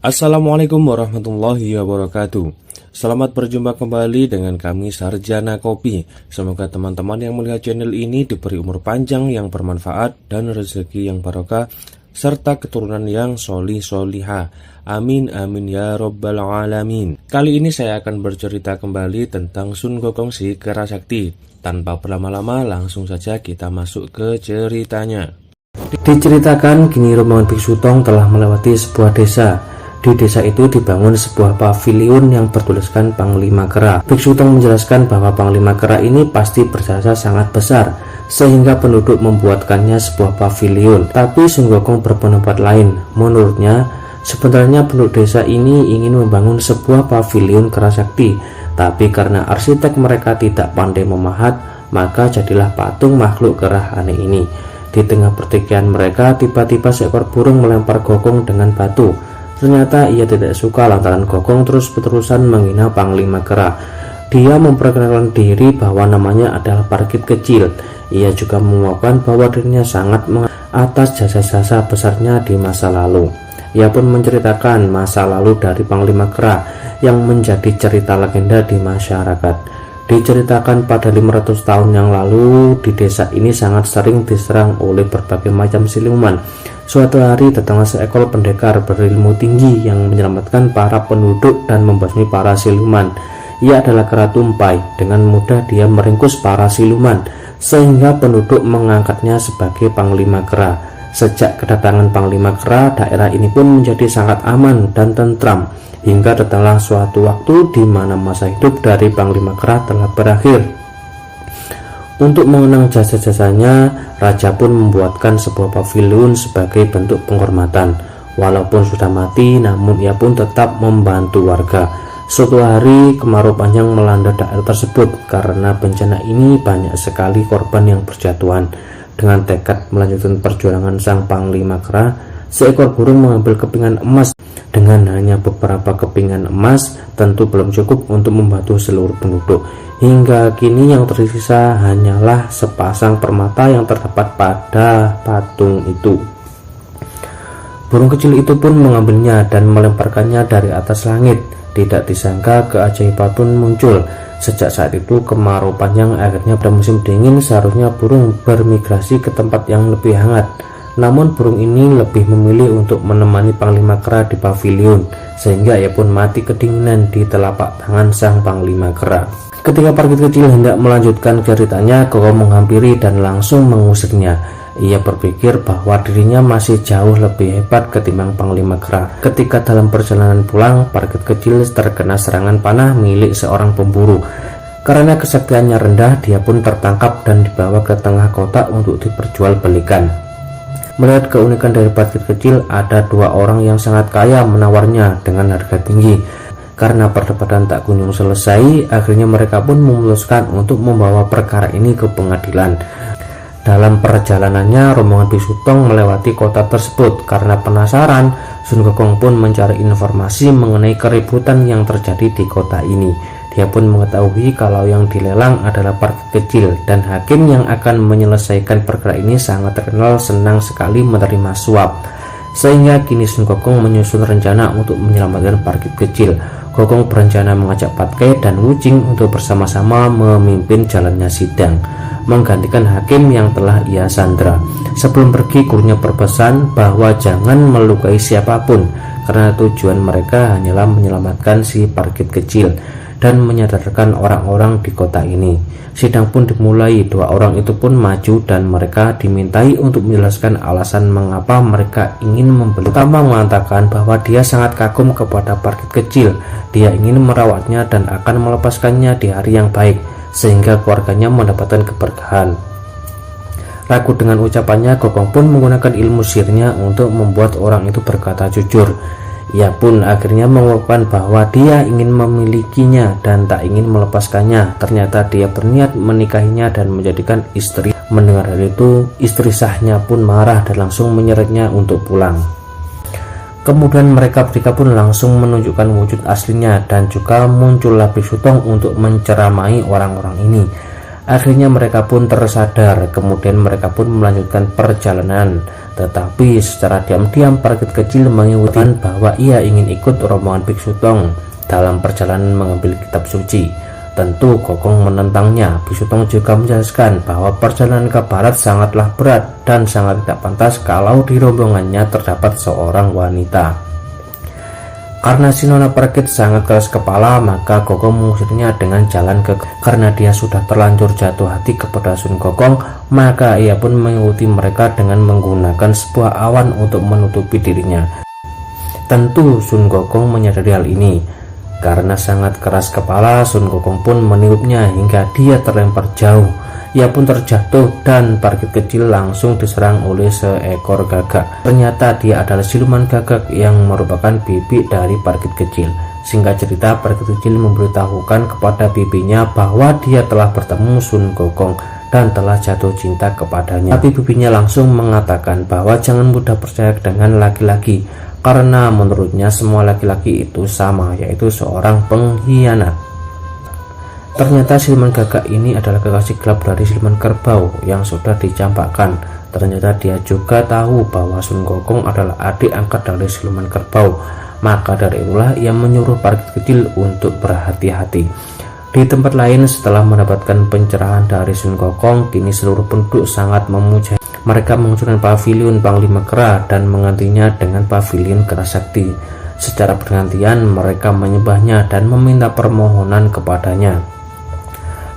Assalamualaikum warahmatullahi wabarakatuh. Selamat berjumpa kembali dengan kami Sarjana Kopi. Semoga teman-teman yang melihat channel ini diberi umur panjang yang bermanfaat dan rezeki yang barokah serta keturunan yang solih-solihah. Amin amin ya robbal alamin. Kali ini saya akan bercerita kembali tentang Sun Gokong si Kera Sakti. Tanpa berlama-lama langsung saja kita masuk ke ceritanya. Diceritakan kini rombongan Biksu Tong telah melewati sebuah desa. Di desa itu dibangun sebuah paviliun yang bertuliskan Panglima Kera. Biksu Tong menjelaskan bahwa Panglima Kera ini pasti berjasa sangat besar, sehingga penduduk membuatkannya sebuah paviliun. Tapi Sun Gokong berpendapat lain. Menurutnya, sebenarnya penduduk desa ini ingin membangun sebuah paviliun Kera Sakti, tapi karena arsitek mereka tidak pandai memahat, maka jadilah patung makhluk kera aneh ini. Di tengah pertikaian mereka, tiba-tiba seekor burung melempar Gokong dengan batu. Ternyata ia tidak suka lantaran Gokong terus-terusan menghina Panglima Kera. Dia memperkenalkan diri bahwa namanya adalah Parkit Kecil. Ia juga menguapkan bahwa dirinya sangat atas jasa-jasa besarnya di masa lalu. Ia pun menceritakan masa lalu dari Panglima Kera yang menjadi cerita legenda di masyarakat. Diceritakan pada 500 tahun yang lalu, di desa ini sangat sering diserang oleh berbagai macam siluman. Suatu hari datanglah seekor pendekar berilmu tinggi yang menyelamatkan para penduduk dan membasmi para siluman. Ia adalah Kera Tumpai. Dengan mudah dia meringkus para siluman, sehingga penduduk mengangkatnya sebagai Panglima Kera. Sejak kedatangan Panglima Kera, daerah ini pun menjadi sangat aman dan tentram. Hingga datanglah suatu waktu di mana masa hidup dari Panglima Kera telah berakhir. Untuk mengenang jasa-jasanya, raja pun membuatkan sebuah paviliun sebagai bentuk penghormatan. Walaupun sudah mati, namun ia pun tetap membantu warga. Suatu hari kemarau panjang melanda daerah tersebut. Karena bencana ini banyak sekali korban yang berjatuhan. Dengan tekad melanjutkan perjuangan sang Panglima Kera, seekor burung mengambil kepingan emas. Dengan hanya beberapa kepingan emas, tentu belum cukup untuk membantu seluruh penduduk. Hingga kini yang tersisa hanyalah sepasang permata yang terdapat pada patung itu. Burung kecil itu pun mengambilnya dan melemparkannya dari atas langit. Tidak disangka keajaiban pun muncul. Sejak saat itu kemarau panjang akhirnya pada musim dingin seharusnya burung bermigrasi ke tempat yang lebih hangat. Namun burung ini lebih memilih untuk menemani Panglima Kera di paviliun, sehingga ia pun mati kedinginan di telapak tangan sang Panglima Kera. Ketika Parkit Kecil hendak melanjutkan ceritanya, Gokong menghampiri dan langsung mengusirnya. Ia berpikir bahwa dirinya masih jauh lebih hebat ketimbang Panglima Kera. Ketika dalam perjalanan pulang, Parkit Kecil terkena serangan panah milik seorang pemburu. Karena kesaktiannya rendah, dia pun tertangkap dan dibawa ke tengah kota untuk diperjualbelikan. Melihat keunikan dari Parkit Kecil, ada dua orang yang sangat kaya menawarnya dengan harga tinggi. Karena perdebatan tak kunjung selesai, akhirnya mereka pun memutuskan untuk membawa perkara ini ke pengadilan. Dalam perjalanannya, rombongan Biksu Tong melewati kota tersebut. Karena penasaran, Sun Gokong pun mencari informasi mengenai keributan yang terjadi di kota ini. Dia pun mengetahui kalau yang dilelang adalah Parkit Kecil, dan hakim yang akan menyelesaikan perkara ini sangat terkenal senang sekali menerima suap. Sehingga kini Sun Gokong menyusun rencana untuk menyelamatkan Parkit Kecil. Gokong berencana mengajak Patkai dan Wuching untuk bersama-sama memimpin jalannya sidang, menggantikan hakim yang telah ia sandra. Sebelum pergi, gurunya berpesan bahwa jangan melukai siapapun, karena tujuan mereka hanyalah menyelamatkan si Parkit Kecil dan menyadarkan orang-orang di kota ini. Sidang pun dimulai. Dua orang itu pun maju dan mereka dimintai untuk menjelaskan alasan mengapa mereka ingin membeli. Pertama mengatakan bahwa dia sangat kagum kepada Parkit Kecil. Dia ingin merawatnya dan akan melepaskannya di hari yang baik, sehingga keluarganya mendapatkan keberkahan. Ragu dengan ucapannya, Gokong pun menggunakan ilmu sihirnya untuk membuat orang itu berkata jujur. Ia pun akhirnya mengungkapkan bahwa dia ingin memilikinya dan tak ingin melepaskannya. Ternyata dia berniat menikahinya dan menjadikan istri. Mendengar hal itu, istri sahnya pun marah dan langsung menyeretnya untuk pulang. Kemudian mereka bertiga pun langsung menunjukkan wujud aslinya, dan juga muncullah Biksu Tong untuk menceramai orang-orang ini. Akhirnya mereka pun tersadar, kemudian mereka pun melanjutkan perjalanan. Tetapi secara diam-diam Parkit kecil mengikuti bahwa ia ingin ikut rombongan Biksu Tong dalam perjalanan mengambil kitab suci. Tentu Gokong menentangnya. Biksu Tong juga menjelaskan bahwa perjalanan ke barat sangatlah berat dan sangat tidak pantas kalau di rombongannya terdapat seorang wanita. Karena si Nona Parkit sangat keras kepala, maka Gokong mengusirnya dengan jalan ke. Karena dia sudah terlanjur jatuh hati kepada Sun Gokong, maka ia pun mengikuti mereka dengan menggunakan sebuah awan untuk menutupi dirinya. Tentu Sun Gokong menyadari hal ini. Karena sangat keras kepala, Sun Gokong pun meniupnya hingga dia terlempar jauh. Ia pun terjatuh dan Parkit kecil langsung diserang oleh seekor gagak. Ternyata dia adalah siluman gagak yang merupakan bibi dari Parkit kecil. Singkat cerita, Parkit kecil memberitahukan kepada bibinya bahwa dia telah bertemu Sun Gokong dan telah jatuh cinta kepadanya. Tapi bibinya langsung mengatakan bahwa jangan mudah percaya dengan laki-laki, karena menurutnya semua laki-laki itu sama, yaitu seorang pengkhianat. Ternyata siluman gagak ini adalah kekasih gelap dari siluman kerbau yang sudah dicampakkan. Ternyata dia juga tahu bahwa Sun Gokong adalah adik angkat dari siluman kerbau. Maka dari itulah ia menyuruh Parkit kecil untuk berhati-hati. Di tempat lain, setelah mendapatkan pencerahan dari Sun Gokong, kini seluruh penduduk sangat memuja. Mereka mengusulkan pavilion Panglima Kera dan menggantinya dengan pavilion Kera Sakti. Secara bergantian mereka menyembahnya dan meminta permohonan kepadanya.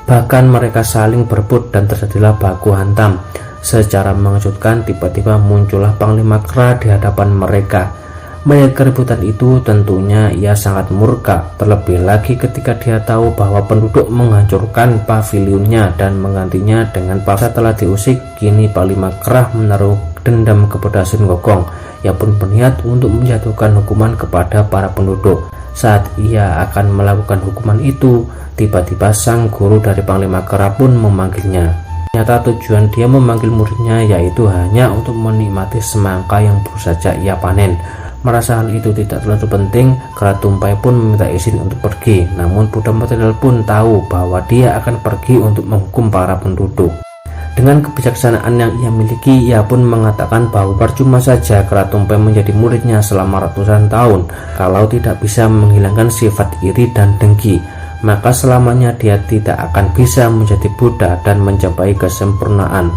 Bahkan mereka saling berebut dan terjadilah baku hantam. Secara mengejutkan, tiba-tiba muncullah Panglima Kera di hadapan mereka. Melihat keributan itu, tentunya ia sangat murka. Terlebih lagi ketika dia tahu bahwa penduduk menghancurkan pavilionnya dan menggantinya dengan paksa telah diusik. Kini Panglima Kera menaruh dendam kepada Sun Gokong. Ia pun berniat untuk menjatuhkan hukuman kepada para penduduk. Saat ia akan melakukan hukuman itu, tiba-tiba sang guru dari Panglima Kera pun memanggilnya. Ternyata tujuan dia memanggil muridnya yaitu hanya untuk menikmati semangka yang baru saja ia panen. Merasa hal itu tidak terlalu penting, Kera Tumpai pun meminta izin untuk pergi. Namun Buddha Material pun tahu bahwa dia akan pergi untuk menghukum para penduduk. Dengan kebijaksanaan yang ia miliki, ia pun mengatakan bahwa percuma saja Kera Tumpai menjadi muridnya selama ratusan tahun kalau tidak bisa menghilangkan sifat iri dan dengki. Maka selamanya dia tidak akan bisa menjadi Buddha dan mencapai kesempurnaan.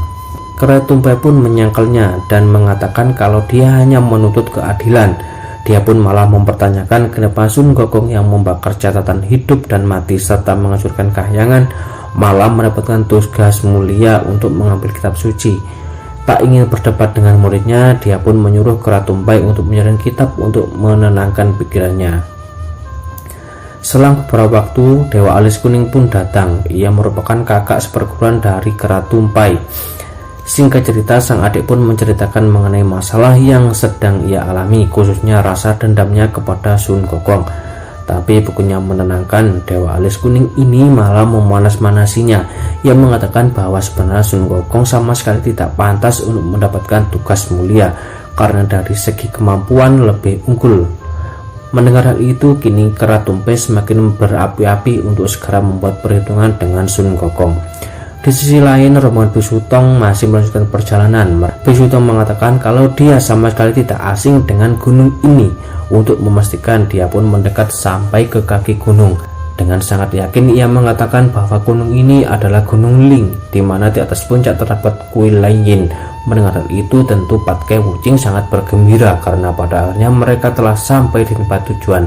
Kera Tumpai pun menyangkalnya dan mengatakan kalau dia hanya menuntut keadilan. Dia pun malah mempertanyakan kenapa Sun Gokong yang membakar catatan hidup dan mati serta menghancurkan kahyangan malah mendapatkan tugas mulia untuk mengambil kitab suci. Tak ingin berdebat dengan muridnya, dia pun menyuruh Kera Tumpai untuk menyerahkan kitab untuk menenangkan pikirannya. Selang beberapa waktu, Dewa Alis Kuning pun datang. Ia merupakan kakak seperguruan dari Kera Tumpai. Singkat cerita, sang adik pun menceritakan mengenai masalah yang sedang ia alami, khususnya rasa dendamnya kepada Sun Gokong. Tapi bukannya menenangkan, Dewa Alis Kuning ini malah memanas-manasinya. Ia mengatakan bahwa sebenarnya Sun Gokong sama sekali tidak pantas untuk mendapatkan tugas mulia karena dari segi kemampuan lebih unggul. Mendengar hal itu, kini Kera Tumpai semakin berapi-api untuk segera membuat perhitungan dengan Sun Gokong. Di sisi lain, rombongan Biksu Tong masih melanjutkan perjalanan. Biksu Tong mengatakan kalau dia sama sekali tidak asing dengan gunung ini. Untuk memastikan, dia pun mendekat sampai ke kaki gunung. Dengan sangat yakin ia mengatakan bahwa gunung ini adalah Gunung Ling, di mana di atas puncak terdapat kuil Yin. Mendengar hal itu, tentu Patkai Wuching sangat bergembira karena pada akhirnya mereka telah sampai di tempat tujuan.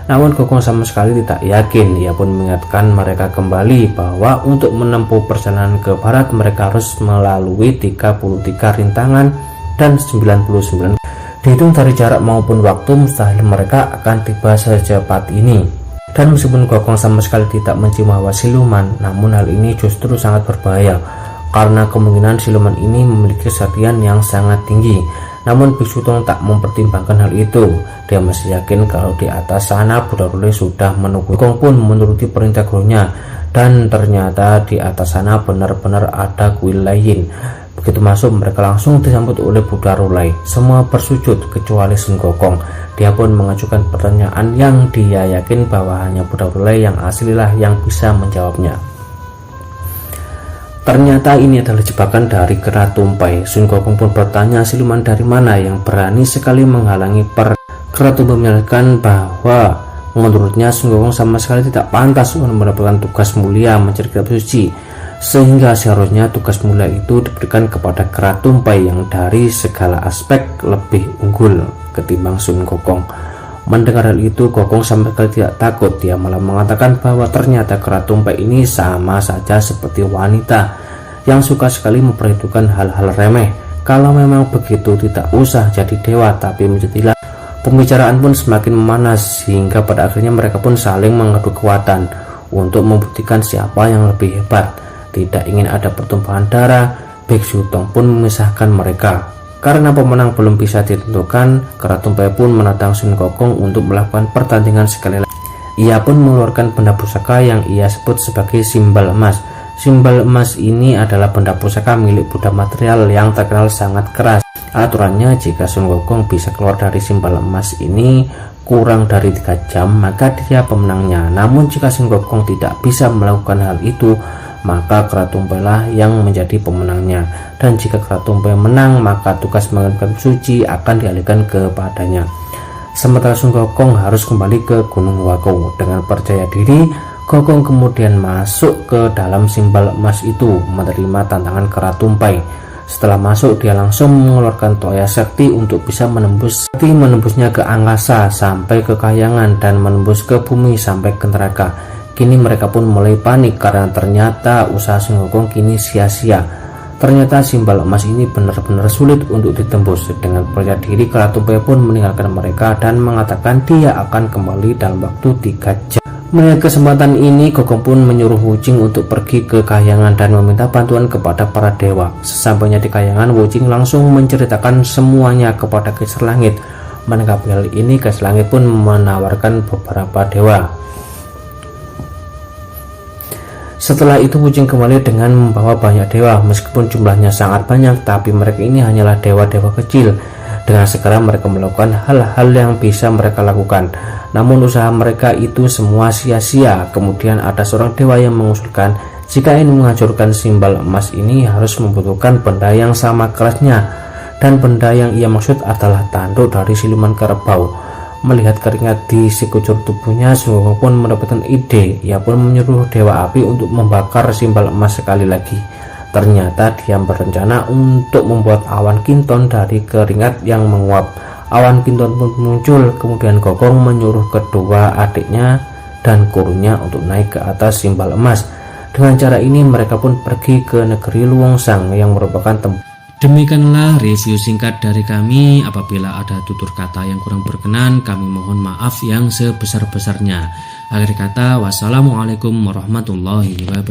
Namun Gokong sama sekali tidak yakin. Ia pun mengingatkan mereka kembali bahwa untuk menempuh perjalanan ke barat mereka harus melalui 33 rintangan dan 99. Dihitung dari jarak maupun waktu, mustahil mereka akan tiba secepat ini. Dan meskipun Gokong sama sekali tidak mencium hawa siluman, namun hal ini justru sangat berbahaya karena kemungkinan siluman ini memiliki kesaktian yang sangat tinggi. Namun Biksu Tong tak mempertimbangkan hal itu. Dia masih yakin kalau di atas sana Buddha Rule sudah menunggu. Gokong pun menuruti perintah gurunya, dan ternyata di atas sana benar-benar ada kuil Yin. Begitu masuk, mereka langsung disambut oleh Buddha Rule. Semua bersujud kecuali Sun Gokong. Dia pun mengajukan pertanyaan yang dia yakin bahwa hanya Buddha Rule yang aslilah yang bisa menjawabnya. Ternyata ini adalah jebakan dari kera tumpai. Sun Gokong pun bertanya siluman dari mana yang berani sekali menghalangi Kera tumpai menyatakan bahwa menurutnya Sun Gokong sama sekali tidak pantas untuk mendapatkan tugas mulia mencari kitab suci, sehingga seharusnya tugas mulia itu diberikan kepada kera tumpai yang dari segala aspek lebih unggul ketimbang Sun Gokong. Mendengar hal itu, Gokong sama sekali tidak takut. Dia malah mengatakan bahwa ternyata kera tumpai ini sama saja seperti wanita yang suka sekali memperhitungkan hal-hal remeh. Kalau memang begitu, tidak usah jadi dewa, tapi menjadilah. Pembicaraan pun semakin memanas hingga pada akhirnya mereka pun saling mengadu kekuatan untuk membuktikan siapa yang lebih hebat. Tidak ingin ada pertumpahan darah, Biksu Tong pun memisahkan mereka. Karena pemenang belum bisa ditentukan, kera tumpai pun menantang Sun Gokong untuk melakukan pertandingan sekali lagi. Ia pun mengeluarkan benda pusaka yang ia sebut sebagai simbal emas. Simbal emas ini adalah benda pusaka milik Buddha material yang terkenal sangat keras. Aturannya, jika Sun Gokong bisa keluar dari simbal emas ini kurang dari 3 jam, maka dia pemenangnya. Namun jika Sun Gokong tidak bisa melakukan hal itu, maka kera tumpai lah yang menjadi pemenangnya. Dan jika kera tumpai menang, maka tugas mengambil suci akan dialihkan kepadanya. Sementara Sun Gokong harus kembali ke Gunung Wako. Dengan percaya diri, Gokong kemudian masuk ke dalam simbal emas itu, menerima tantangan kera tumpai. Setelah masuk, dia langsung mengeluarkan toya sakti untuk bisa menembusnya ke angkasa sampai ke Kahyangan dan menembus ke bumi sampai ke neraka. Kini mereka pun mulai panik karena ternyata usaha Sun Gokong kini sia-sia. Ternyata simbal emas ini benar-benar sulit untuk ditembus. Dengan percaya diri, kera tumpai pun meninggalkan mereka dan mengatakan dia akan kembali dalam waktu 3 jam. Melihat kesempatan ini, Gokong pun menyuruh Wujing untuk pergi ke Kahyangan dan meminta bantuan kepada para dewa. Sesampainya di Kahyangan, Wujing langsung menceritakan semuanya kepada Kaisar Langit. Menanggapi hal ini, Kaisar Langit pun menawarkan beberapa dewa. Setelah itu, Wujing kembali dengan membawa banyak dewa. Meskipun jumlahnya sangat banyak, tapi mereka ini hanyalah dewa-dewa kecil. Dengan segera mereka melakukan hal-hal yang bisa mereka lakukan. Namun usaha mereka itu semua sia-sia. Kemudian ada seorang dewa yang mengusulkan jika ingin menghancurkan simbal emas ini harus membutuhkan benda yang sama kerasnya. Dan benda yang ia maksud adalah tanduk dari siluman kerbau. Melihat keringat di sekujur tubuhnya, Sun Gokong pun mendapatkan ide. Ia pun menyuruh dewa api untuk membakar simbal emas sekali lagi. Ternyata dia berencana untuk membuat awan kinton dari keringat yang menguap. Awan kinton pun muncul. Kemudian Gokong menyuruh kedua adiknya dan gurunya untuk naik ke atas simbal emas. Dengan cara ini mereka pun pergi ke negeri Luongsang yang merupakan tempat. Demikianlah review singkat dari kami. Apabila ada tutur kata yang kurang berkenan, kami mohon maaf yang sebesar-besarnya. Akhir kata, wassalamualaikum warahmatullahi wabarakatuh.